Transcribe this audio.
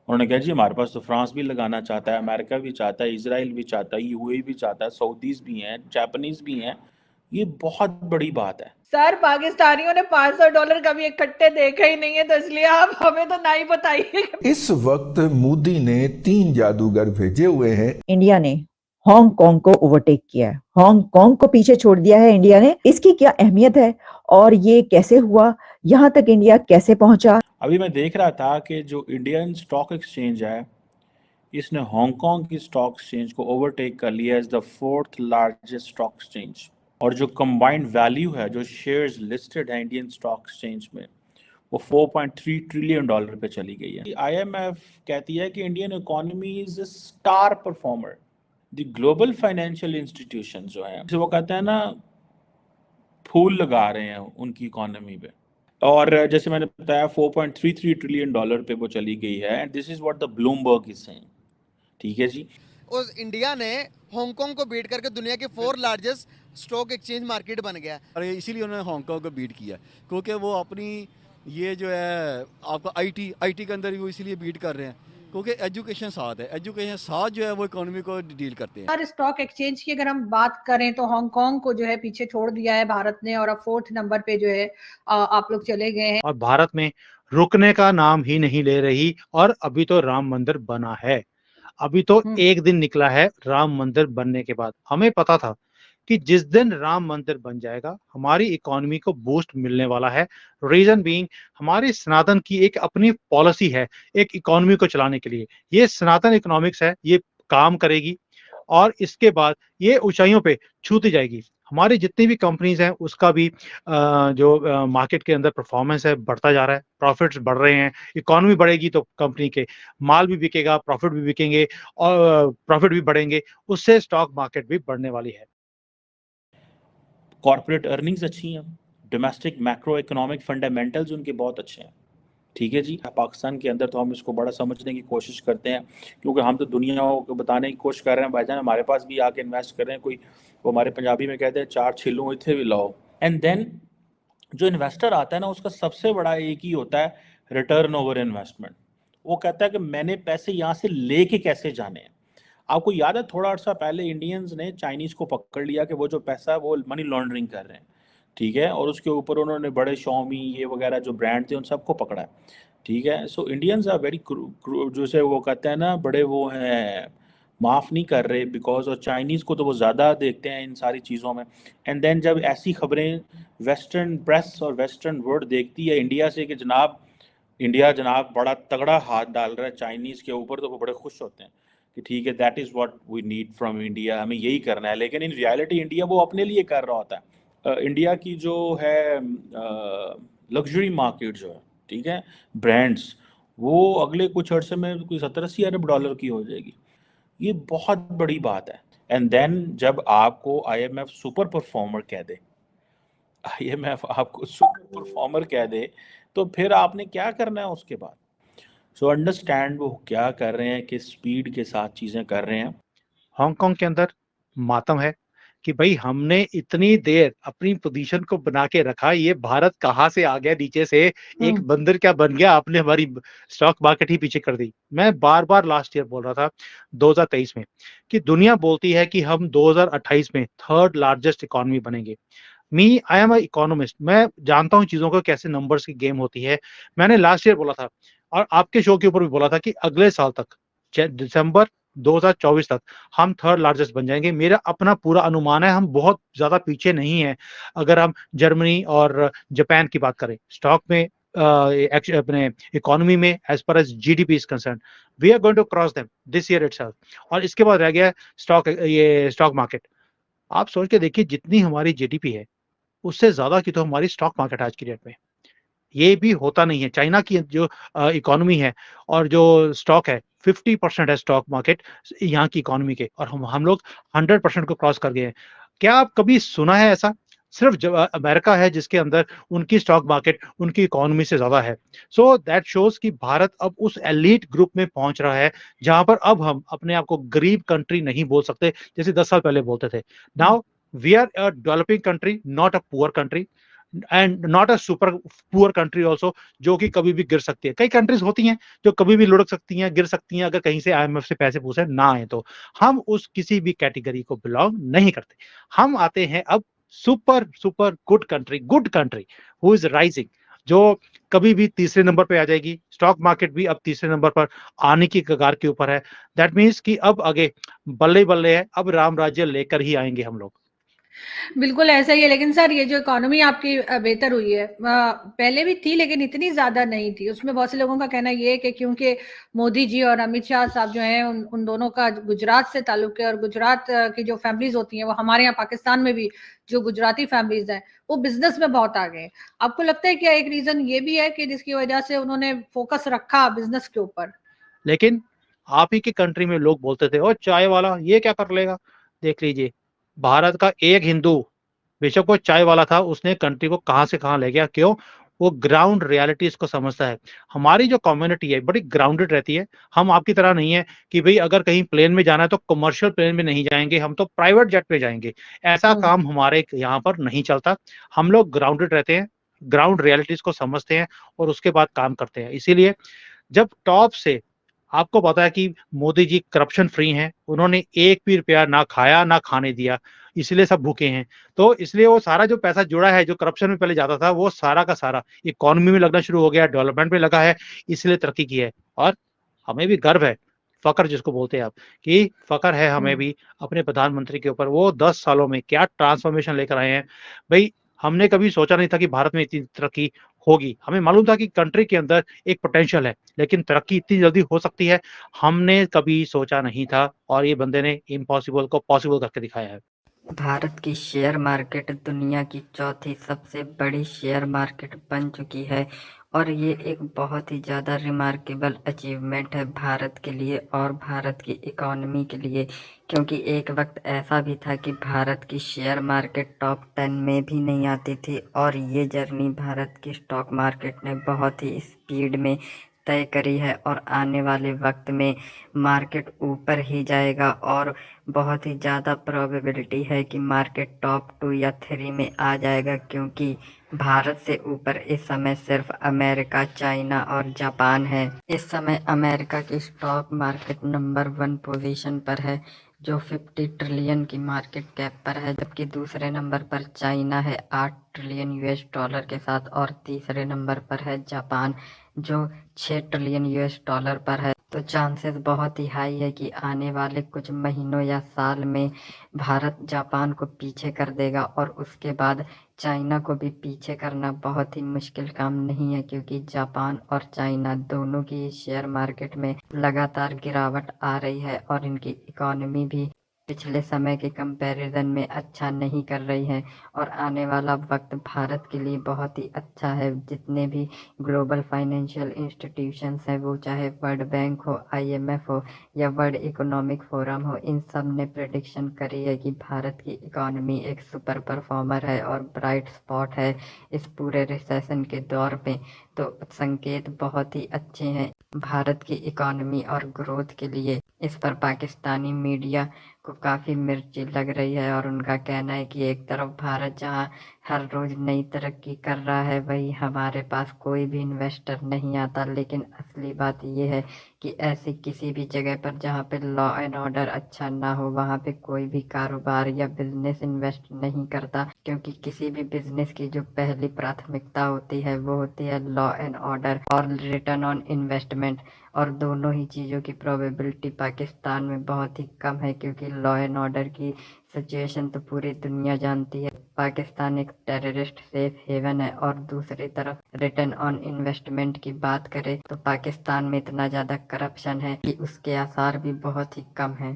उन्होंने कहा जी हमारे पास तो फ्रांस भी लगाना चाहता है, अमेरिका भी चाहता है, इसराइल भी चाहता है, यूएई भी चाहता है, सऊदीज भी हैं, जापानीज भी हैं। ये बहुत बड़ी बात है। सर पाकिस्तानियों ने $500 कभी इकट्ठे देखे ही नहीं है, तो इसलिए आप हमें तो नहीं बताइए। इस वक्त मोदी ने 3 जादूगर भेजे हुए हैं। इंडिया ने हांगकांग को ओवरटेक किया है, हांगकांग को पीछे छोड़ दिया है इंडिया ने। इसकी क्या अहमियत है और ये कैसे हुआ, यहाँ तक इंडिया कैसे पहुंचा? अभी मैं देख रहा था कि जो इंडियन स्टॉक एक्सचेंज है, इसने हांगकांग की स्टॉक एक्सचेंज को ओवरटेक कर लिया as the 4th largest stock exchange. और जो कंबाइंड वैल्यू है, जो शेयर्स लिस्टेड है इंडियन स्टॉक एक्सचेंज में, वो $4.3 ट्रिलियन पे चली गई है। आईएमएफ कहती है कि Indian economy is a star performer. The global financial institution जो है, वो कहते हैं ना, फूल लगा रहे हैं उनकी इकोनॉमी पे। और जैसे मैंने बताया $4.33 ट्रिलियन पे वो चली गई है, and this is what the Bloomberg is saying. ठीक है जी। उस इंडिया ने हांगकांग को बीट करके दुनिया के 4 लार्जेस्ट स्टॉक एक्सचेंज मार्केट बन गया। और इसीलिए उन्होंने हांगकांग को बीट किया, क्योंकि वो अपनी ये जो है आपका आईटी के अंदर वो इसीलिए बीट कर रहे हैं, क्योंकि एजुकेशन साथ है, एजुकेशन साथ जो है वो इकोनॉमी को डील करते हैं। सर स्टॉक एक्सचेंज की अगर हम बात करें तो हांगकांग को जो है पीछे छोड़ दिया है भारत ने, और अब 4th नंबर पे जो है आप लोग चले गए हैं। और भारत में रुकने का नाम ही नहीं ले रही, और अभी तो राम मंदिर बना है। अभी तो एक दिन निकला है राम मंदिर बनने के बाद। हमें पता था कि जिस दिन राम मंदिर बन जाएगा हमारी इकोनॉमी को बूस्ट मिलने वाला है। रीजन बीइंग, हमारी सनातन की एक अपनी पॉलिसी है एक इकोनॉमी को चलाने के लिए। ये सनातन इकोनॉमिक्स है, ये काम करेगी और इसके बाद ये ऊंचाइयों पे छूती जाएगी। हमारी जितनी भी कंपनीज हैं उसका भी जो मार्केट के अंदर परफॉर्मेंस है बढ़ता जा रहा है, प्रॉफिट्स बढ़ रहे हैं। इकोनॉमी बढ़ेगी तो कंपनी के माल भी बिकेगा, प्रॉफिट भी बिकेंगे और प्रॉफिट भी बढ़ेंगे, उससे स्टॉक मार्केट भी बढ़ने वाली है। कॉर्पोरेट अर्निंग्स अच्छी हैं, डोमेस्टिक मैक्रो इकोनॉमिक फंडामेंटल्स उनके बहुत अच्छे हैं। ठीक है जी। पाकिस्तान के अंदर तो हम इसको बड़ा समझने की कोशिश करते हैं, क्योंकि हम तो दुनिया को बताने की कोशिश कर रहे हैं भाईजान हमारे पास भी आके इन्वेस्ट कर रहे हैं। कोई वो हमारे पंजाबी में कहते हैं चार छिल्लू इतने भी लाओ। एंड देन जो इन्वेस्टर आता है ना, उसका सबसे बड़ा एक ही होता है, रिटर्न ओवर इन्वेस्टमेंट। वो कहता है कि मैंने पैसे यहाँ से लेके कैसे जाने हैं। आपको याद है थोड़ा अर्सा पहले इंडियंस ने चाइनीज को पकड़ लिया कि वो जो पैसा है वो मनी लॉन्ड्रिंग कर रहे हैं। ठीक है, और उसके ऊपर उन्होंने बड़े शॉमी ये वगैरह जो ब्रांड थे उन सबको पकड़ा है। ठीक है, सो इंडियंस आर वेरी, जैसे वो कहते हैं ना, बड़े वो हैं, माफ़ नहीं कर रहे, बिकॉज और चाइनीज़ को तो वो ज़्यादा देखते हैं इन सारी चीज़ों में। एंड देन जब ऐसी खबरें वेस्टर्न प्रेस और वेस्टर्न वर्ल्ड देखती है इंडिया से कि जनाब इंडिया जनाब बड़ा तगड़ा हाथ डाल रहा है चाइनीज़ के ऊपर, तो वो बड़े खुश होते हैं कि ठीक है, that is what we need from India, हमें यही करना है। लेकिन इन रियलिटी इंडिया वो अपने लिए कर रहा होता है। इंडिया की जो है लग्जरी मार्केट जो है, ठीक है, ब्रांड्स, वो अगले कुछ अर्से में कोई 70-80 अरब डॉलर की हो जाएगी। ये बहुत बड़ी बात है। एंड देन जब आपको आईएमएफ सुपर परफॉर्मर कह दे, आईएमएफ आपको सुपर परफॉर्मर कह दे, तो फिर आपने क्या करना है उसके बाद। सो अंडरस्टैंड वो क्या कर रहे हैं, किस स्पीड के साथ चीजें कर रहे हैं। हांगकांग के अंदर मातम है कि भाई हमने इतनी देर अपनी पोजीशन को बना के रखा, ये भारत कहाँ से आ गया नीचे से, एक बंदर क्या बन गया, आपने हमारी स्टॉक मार्केट ही पीछे कर दी। मैं बार बार लास्ट ईयर बोल रहा था 2023 में कि दुनिया बोलती है कि हम 2028 में 3rd लार्जेस्ट इकोनॉमी बनेंगे। आई एम अ इकोनॉमिस्ट, मैं जानता हूँ चीजों को कैसे नंबर्स की गेम होती है। मैंने लास्ट ईयर बोला था और आपके शो के ऊपर भी बोला था कि अगले साल तक दिसंबर 2024 तक हम 3rd लार्जेस्ट बन जाएंगे। मेरा अपना पूरा अनुमान है, हम बहुत ज्यादा पीछे नहीं है। अगर हम जर्मनी और जापान की बात करें स्टॉक में, अपने इकोनॉमी में, as far as GDP is concern, we are going to cross them this year itself. और इसके बाद रह गया स्टॉक मार्केट। आप सोच के देखिए जितनी हमारी जीडीपी है उससे ज्यादा की तो हमारी स्टॉक मार्केट आज की डेट में। ये भी होता नहीं है। चाइना की जो इकोनॉमी है और जो स्टॉक है 50% है स्टॉक मार्केट यहाँ की इकोनॉमी के, और हम लोग 100% को क्रॉस कर गए हैं। क्या आप कभी सुना है ऐसा? सिर्फ अमेरिका है जिसके अंदर उनकी स्टॉक मार्केट उनकी इकोनॉमी से ज्यादा है। सो दैट शोज कि भारत अब उस एलीट ग्रुप में पहुंच रहा है जहां पर अब हम अपने आप को गरीब कंट्री नहीं बोल सकते जैसे 10 साल पहले बोलते थे। Now we are a developing country, not a poor country. And not a super poor country also, जो कि कभी भी गिर सकती है। कई कंट्रीज होती हैं जो कभी भी लुढ़क सकती हैं, गिर सकती हैं, अगर कहीं से IMF से पैसे पूछे ना आए तो। हम उस किसी भी कैटेगरी को बिलोंग नहीं करते। हम आते हैं अब super super good country who is rising, जो कभी भी तीसरे नंबर पे आ जाएगी। स्टॉक मार्केट भी अब तीसरे नंबर पर आने की कगार के ऊपर है। दैट मीन्स कि अब आगे बल्ले बल्ले है, अब राम राज्य लेकर ही आएंगे हम लोग। बिल्कुल ऐसा ही है। लेकिन सर ये जो इकोनॉमी आपकी बेहतर हुई है, पहले भी थी लेकिन इतनी ज्यादा नहीं थी। उसमें बहुत से लोगों का कहना ये है कि क्योंकि मोदी जी और अमित शाह साहब जो हैं उन दोनों का गुजरात से ताल्लुक है, और गुजरात की जो फैमिलीज होती हैं वो हमारे यहाँ पाकिस्तान में भी जो गुजराती फैमिलीज हैं वो बिजनेस में बहुत आगे हैं। आपको लगता है क्या एक रीजन ये भी है कि जिसकी वजह से उन्होंने फोकस रखा बिजनेस के ऊपर? लेकिन आप ही की कंट्री में लोग बोलते थे, ओ चाय वाला ये क्या कर लेगा। देख लीजिए, भारत का एक हिंदू, बेशक वो चाय वाला था, उसने कंट्री को कहां से कहां ले गया। क्यों? वो ग्राउंड रियलिटीज को समझता है। हमारी जो कम्युनिटी है बड़ी ग्राउंडेड रहती है। हम आपकी तरह नहीं है कि भाई अगर कहीं प्लेन में जाना है तो कमर्शियल प्लेन में नहीं जाएंगे, हम तो प्राइवेट जेट में जाएंगे। ऐसा काम हमारे यहाँ पर नहीं चलता। हम लोग ग्राउंडेड रहते हैं, ग्राउंड रियलिटीज को समझते हैं और उसके बाद काम करते हैं। इसीलिए जब टॉप से आपको पता है कि मोदी जी करप्शन फ्री हैं, उन्होंने एक भी रुपया ना खाया ना खाने दिया, इसलिए सब भूखे हैं। तो इसलिए वो सारा जो पैसा जुड़ा है, जो करप्शन में पहले जाता था, वो सारा का सारा इकोनॉमी में लगना शुरू हो गया, डेवलपमेंट में लगा है, इसलिए तरक्की की है। और हमें भी गर्व है, फक्र जिसको बोलते हैं आप, कि फक्र है हमें भी अपने प्रधानमंत्री के ऊपर। वो 10 सालों में क्या ट्रांसफॉर्मेशन लेकर आए हैं। भाई हमने कभी सोचा नहीं था कि भारत में इतनी तरक्की होगी। हमें मालूम था कि कंट्री के अंदर एक पोटेंशियल है, लेकिन तरक्की इतनी जल्दी हो सकती है हमने कभी सोचा नहीं था, और ये बंदे ने इम्पॉसिबल को पॉसिबल करके दिखाया है। भारत की शेयर मार्केट दुनिया की चौथी सबसे बड़ी शेयर मार्केट बन चुकी है, और ये एक बहुत ही ज़्यादा रिमार्केबल अचीवमेंट है भारत के लिए और भारत की इकोनॉमी के लिए। क्योंकि एक वक्त ऐसा भी था कि भारत की शेयर मार्केट टॉप 10 में भी नहीं आती थी, और ये जर्नी भारत की स्टॉक मार्केट ने बहुत ही स्पीड में तय करी है, और आने वाले वक्त में मार्केट ऊपर ही जाएगा, और बहुत ही ज़्यादा प्रोबेबिलिटी है कि मार्केट टॉप 2 या 3 में आ जाएगा। क्योंकि भारत से ऊपर इस समय सिर्फ अमेरिका, चाइना और जापान है। इस समय अमेरिका की स्टॉक मार्केट नंबर 1 पोजीशन पर है, जो 50 ट्रिलियन की मार्केट कैप पर है, जबकि दूसरे नंबर पर चाइना है 8 ट्रिलियन US के साथ, और तीसरे नंबर पर है जापान जो 6 ट्रिलियन US पर है। तो चांसेस बहुत ही हाई है कि आने वाले कुछ महीनों या साल में भारत जापान को पीछे कर देगा, और उसके बाद चाइना को भी पीछे करना बहुत ही मुश्किल काम नहीं है। क्योंकि जापान और चाइना दोनों की शेयर मार्केट में लगातार गिरावट आ रही है, और इनकी इकोनॉमी भी पिछले समय के कंपैरिजन में अच्छा नहीं कर रही है। और आने वाला वक्त भारत के लिए बहुत ही अच्छा है। जितने भी ग्लोबल फाइनेंशियल इंस्टीट्यूशंस हैं, वो चाहे वर्ल्ड बैंक हो, IMF हो या वर्ल्ड इकोनॉमिक फोरम हो, इन सब ने प्रेडिक्शन करी है कि भारत की इकोनॉमी एक सुपर परफॉर्मर है और ब्राइट स्पॉट है इस पूरे रिसेशन के दौर पे। तो संकेत बहुत ही अच्छे हैं भारत की इकोनॉमी और ग्रोथ के लिए। इस पर पाकिस्तानी मीडिया को काफ़ी मिर्ची लग रही है, और उनका कहना है कि एक तरफ भारत जहां हर रोज़ नई तरक्की कर रहा है, वही हमारे पास कोई भी इन्वेस्टर नहीं आता। लेकिन असली बात ये है कि ऐसी किसी भी जगह पर जहाँ पे लॉ एंड ऑर्डर अच्छा ना हो, वहाँ पे कोई भी कारोबार या बिजनेस इन्वेस्ट नहीं करता। क्योंकि किसी भी बिजनेस की जो पहली प्राथमिकता होती है वो होती है लॉ एंड ऑर्डर और रिटर्न ऑन इन्वेस्टमेंट, और दोनों ही चीज़ों की प्रोबेबिलिटी पाकिस्तान में बहुत ही कम है। क्योंकि लॉ एंड ऑर्डर की सिचुएशन तो पूरी दुनिया जानती है। पाकिस्तान एक टेररिस्ट सेफ हेवन है, और दूसरी तरफ रिटर्न ऑन इन्वेस्टमेंट की बात करें तो पाकिस्तान में इतना ज़्यादा करप्शन है कि उसके आसार भी बहुत ही कम हैं।